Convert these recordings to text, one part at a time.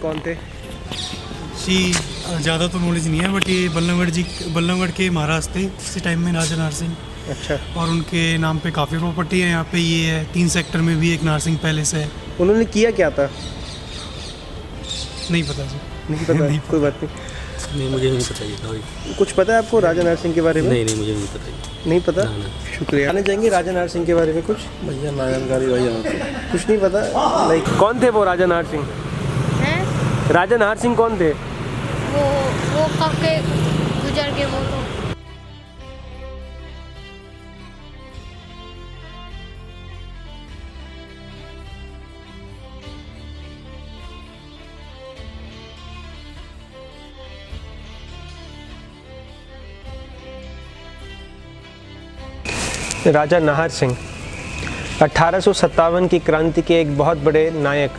कौन थे? जी ज़्यादा तो नॉलेज नहीं है, बट ये बल्लभगढ़ के महाराज थे इसी टाइम में, राजा नाहर सिंह। अच्छा, और उनके नाम पे काफ़ी प्रॉपर्टी है यहाँ पे। ये है 3 सेक्टर में भी एक नाहर सिंह पैलेस है। उन्होंने किया क्या था? नहीं पता जी। नहीं पता। नहीं कोई बात नहीं। नहीं, मुझे नहीं पता ये था। कुछ पता है आपको राजा नाहर सिंह के बारे में? नहीं, मुझे नहीं पता ये। नहीं पता। ना। शुक्रिया। आने जाएंगे राजा नाहर सिंह के बारे में कुछ? भैया ना जानकारी भैया कुछ नहीं पता। लाइक कौन थे वो राजा नाहर सिंह? हैं? राजा नाहर सिंह कौन थे? वो कब के गुजर गए वो तो। राजा नाहर सिंह 1857 की क्रांति के एक बहुत बड़े नायक,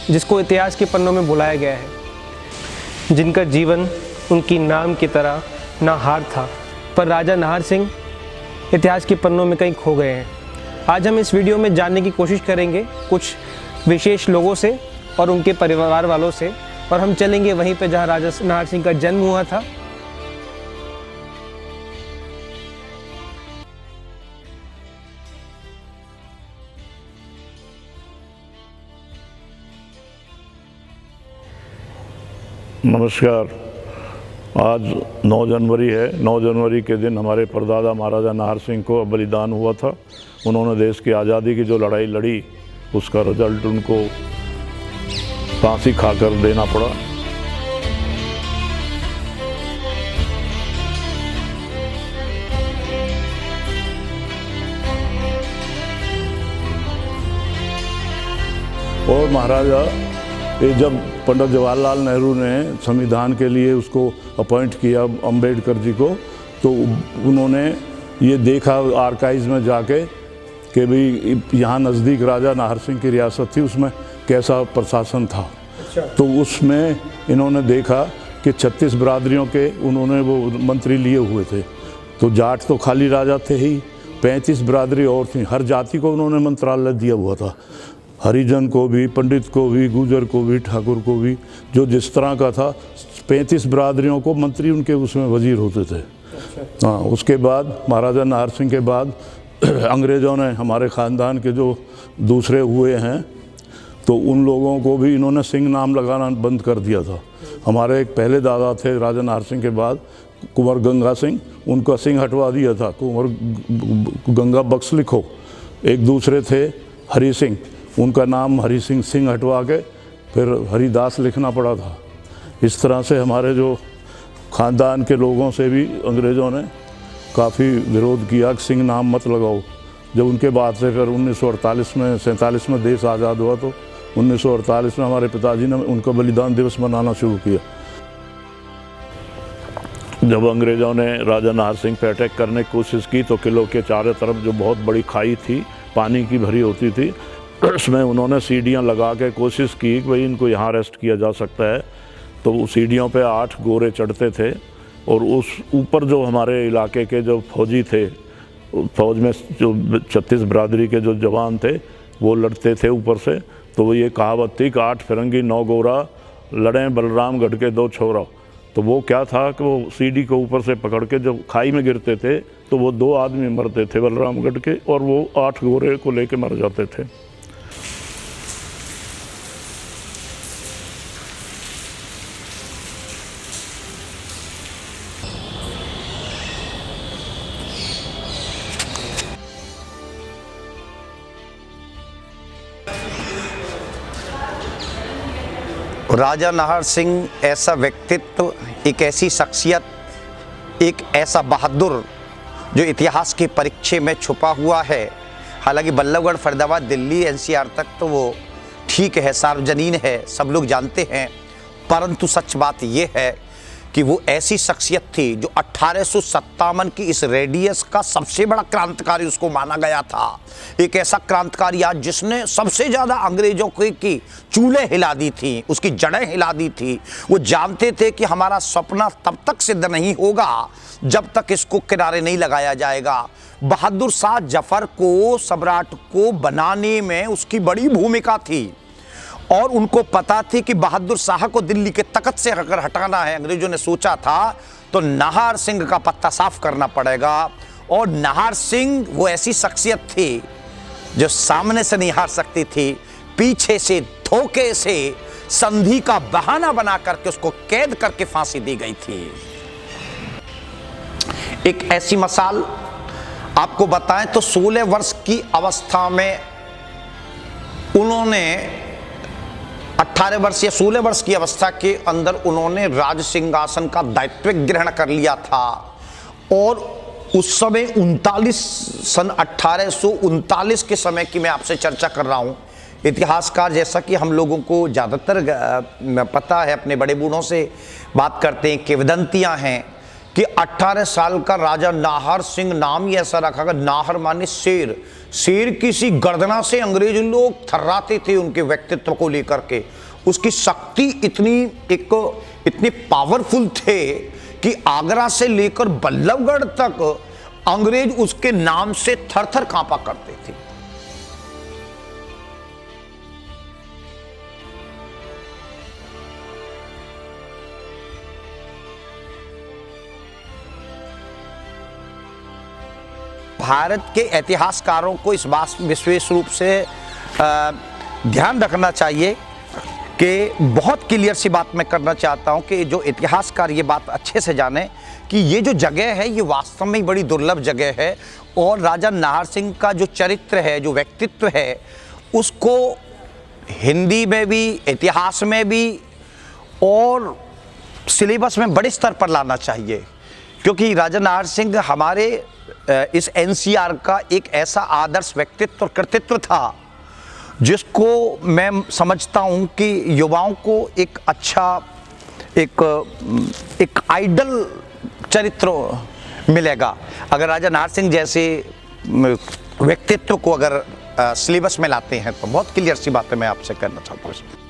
जिसको इतिहास के पन्नों में बुलाया गया है, जिनका जीवन उनकी नाम की तरह ना हार था। पर राजा नाहर सिंह इतिहास के पन्नों में कहीं खो गए हैं। आज हम इस वीडियो में जानने की कोशिश करेंगे कुछ विशेष लोगों से और उनके परिवार वालों से, और हम चलेंगे वहीं पर जहां राजा नाहर सिंह का जन्म हुआ था। नमस्कार। आज 9 जनवरी है। 9 जनवरी के दिन हमारे परदादा महाराजा नाहर सिंह को बलिदान हुआ था। उन्होंने देश की आज़ादी की जो लड़ाई लड़ी, उसका रिजल्ट उनको फांसी खाकर देना पड़ा। और महाराजा ये जब पंडित जवाहरलाल नेहरू ने संविधान के लिए उसको अपॉइंट किया अंबेडकर जी को, तो उन्होंने ये देखा आर्काइव्स में जाके कि भाई यहाँ नज़दीक राजा नाहर सिंह की रियासत थी, उसमें कैसा प्रशासन था। अच्छा। तो उसमें इन्होंने देखा कि 36 बिरादरियों के उन्होंने वो मंत्री लिए हुए थे। तो जाट तो खाली राजा थे ही, 35 बिरादरी और थी। हर जाति को उन्होंने मंत्रालय दिया हुआ था, हरिजन को भी, पंडित को भी, गुजर को भी, ठाकुर को भी, जो जिस तरह का था। 35 बिरादरियों को मंत्री उनके उसमें वजीर होते थे। हाँ, उसके बाद महाराजा नाहर सिंह के बाद अंग्रेज़ों ने हमारे ख़ानदान के जो दूसरे हुए हैं, तो उन लोगों को भी इन्होंने सिंह नाम लगाना बंद कर दिया था। हमारे एक पहले दादा थे राजा नाहर सिंह के बाद, कुंवर गंगा सिंह, उनका सिंह हटवा दिया था, कुंवर गंगा बख्श लिखो। एक दूसरे थे हरि सिंह, उनका नाम हरि सिंह हटवा के फिर हरिदास लिखना पड़ा था। इस तरह से हमारे जो ख़ानदान के लोगों से भी अंग्रेज़ों ने काफ़ी विरोध किया कि सिंह नाम मत लगाओ। जब उनके बाद से फिर 1947 में देश आज़ाद हुआ, तो 1948 में हमारे पिताजी ने उनका बलिदान दिवस मनाना शुरू किया। जब अंग्रेज़ों ने राजा नाहर सिंह पे अटैक करने की कोशिश की, तो किलों के चारों तरफ जो बहुत बड़ी खाई थी, पानी की भरी होती थी, उसमें उन्होंने सीढ़ियाँ लगा के कोशिश की कि भाई इनको यहाँ अरेस्ट किया जा सकता है। तो सीढ़ियों पे 8 गोरे चढ़ते थे, और उस ऊपर जो हमारे इलाके के जो फौजी थे, फौज में जो 36 बिरादरी के जो जवान थे, वो लड़ते थे ऊपर से। तो वो ये कहावत थी कि 8 फिरंगी 9 गोरा, लड़ें बलरामगढ़ के 2 छोरा। तो वो क्या था कि वो सीढ़ी को ऊपर से पकड़ के जब खाई में गिरते थे, तो वो 2 आदमी मरते थे बलरामगढ़ के, और वो 8 गोरे को लेके मर जाते थे। राजा नाहर सिंह ऐसा व्यक्तित्व, एक ऐसी शख्सियत, एक ऐसा बहादुर जो इतिहास के परिच्छेद में छुपा हुआ है। हालांकि बल्लभगढ़, फरीदाबाद, दिल्ली, एनसीआर तक तो वो ठीक है, सार्वजनीन है, सब लोग जानते हैं। परंतु सच बात ये है कि वो ऐसी शख्सियत थी जो 1857 की इस रेडियस का सबसे बड़ा क्रांतिकारी उसको माना गया था। एक ऐसा क्रांतिकारी आज जिसने सबसे ज़्यादा अंग्रेजों की चूल्हे हिला दी थी, उसकी जड़ें हिला दी थी। वो जानते थे कि हमारा सपना तब तक सिद्ध नहीं होगा जब तक इसको किनारे नहीं लगाया जाएगा। बहादुर शाह जफर को, सम्राट को बनाने में उसकी बड़ी भूमिका थी। और उनको पता थी कि बहादुर शाह को दिल्ली के तख्त से अगर हटाना है, अंग्रेजों ने सोचा था, तो नाहर सिंह का पत्ता साफ करना पड़ेगा। और नाहर सिंह वो ऐसी शख्सियत थी जो सामने से नहीं हार सकती थी, पीछे से धोखे से संधि का बहाना बना करके उसको कैद करके फांसी दी गई थी। एक ऐसी मिसाल आपको बताएं तो 16 वर्ष की अवस्था में उन्होंने 18 वर्ष या 16 वर्ष की अवस्था के अंदर उन्होंने राज सिंहासन का दायित्व ग्रहण कर लिया था। और उस समय 1839 के समय की मैं आपसे चर्चा कर रहा हूं। इतिहासकार जैसा कि हम लोगों को ज़्यादातर पता है, अपने बड़े बूढ़ों से बात करते हैं, किंवदंतियां हैं कि 18 साल का राजा नाहर सिंह, नाम ही ऐसा रखा गया, नाहर माने शेर। शेर की सी गर्दना से अंग्रेज लोग थर्राते थे उनके व्यक्तित्व को लेकर के। उसकी शक्ति इतनी पावरफुल थे कि आगरा से लेकर बल्लभगढ़ तक अंग्रेज उसके नाम से थर थर कांपा करते थे। भारत के इतिहासकारों को इस बात विशेष रूप से ध्यान रखना चाहिए कि बहुत क्लियर सी बात मैं करना चाहता हूं कि जो इतिहासकार ये बात अच्छे से जाने कि ये जो जगह है ये वास्तव में बड़ी दुर्लभ जगह है। और राजा नाहर सिंह का जो चरित्र है, जो व्यक्तित्व है, उसको हिंदी में भी, इतिहास में भी और सिलेबस में बड़े स्तर पर लाना चाहिए। क्योंकि राजा नाहर सिंह हमारे इस एनसीआर का एक ऐसा आदर्श व्यक्तित्व और कृतित्व था जिसको मैं समझता हूं कि युवाओं को एक अच्छा एक आइडल चरित्र मिलेगा अगर राजा नाहर सिंह जैसे व्यक्तित्व को अगर सिलेबस में लाते हैं। तो बहुत क्लियर सी बात है मैं आपसे कहना चाहता हूँ।